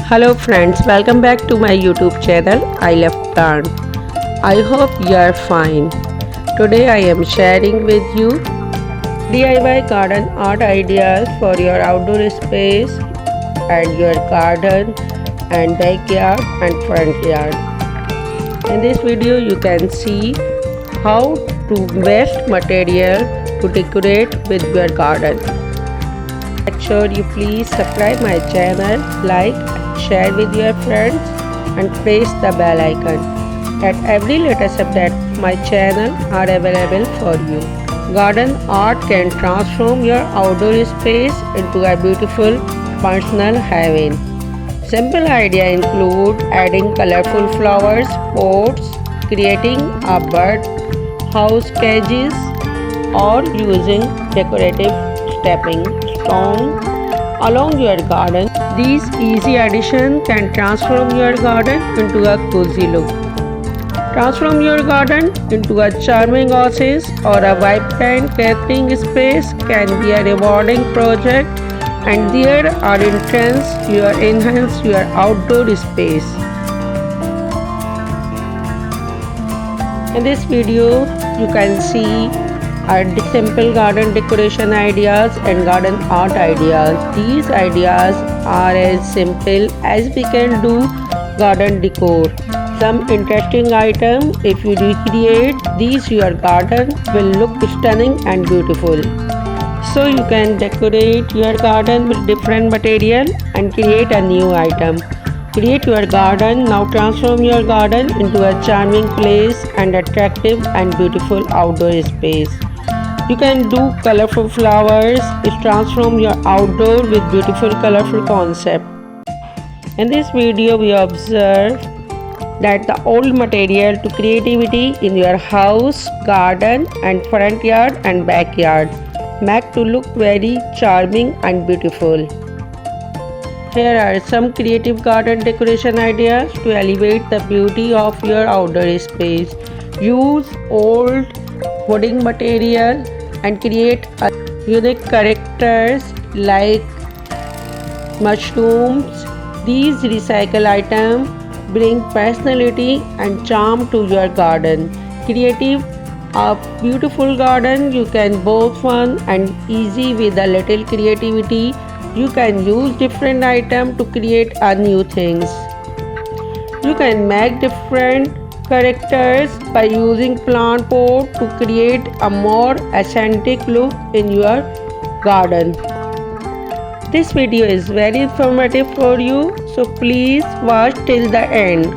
Hello friends, welcome back to my YouTube channel I Love Plant. I hope you are fine. Today I am sharing with you DIY garden art ideas for your outdoor space and your garden and backyard and front yard. In this video you can see how to waste material to decorate with your garden. Make sure you please subscribe my channel, like, share with your friends and press the bell icon. That every latest update my channel are available for you. Garden art can transform your outdoor space into a beautiful personal haven. Simple ideas include adding colorful flowers, pots, creating a bird house cages, or using decorative stepping stone along your garden. These easy additions can transform your garden into a cozy look. Transform your garden into a charming oasis or a vibrant gathering space can be a rewarding project, and there are enhance your outdoor space. In this video, you can see our simple garden decoration ideas and garden art ideas. These ideas are as simple as we can do garden decor. Some interesting item, if you recreate these, your garden will look stunning and beautiful. So you can decorate your garden with different material and create a new item. Create your garden. Now transform your garden into a charming place and attractive and beautiful outdoor space. You can do colorful flowers. Transform your outdoor with beautiful colorful concept. In this video we observe that the old material to creativity in your house, garden and front yard and backyard make to look very charming and beautiful. Here are some creative garden decoration ideas to elevate the beauty of your outdoor space. Use old wooden material and create unique characters like mushrooms. These recycle items bring personality and charm to your garden. Creative a beautiful garden you can both fun and easy with a little creativity. You can use different items to create new things. You can make different characters by using plant pot to create a more authentic look in your garden. This video is very informative for you, so please watch till the end.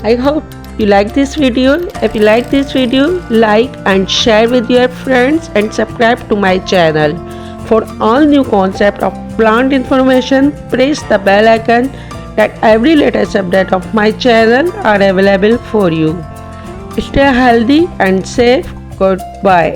I hope you like this video. If you like this video, like and share with your friends and subscribe to my channel. For all new concept of plant information, press the bell icon that every latest update of my channel are available for you. Stay healthy and safe. Goodbye.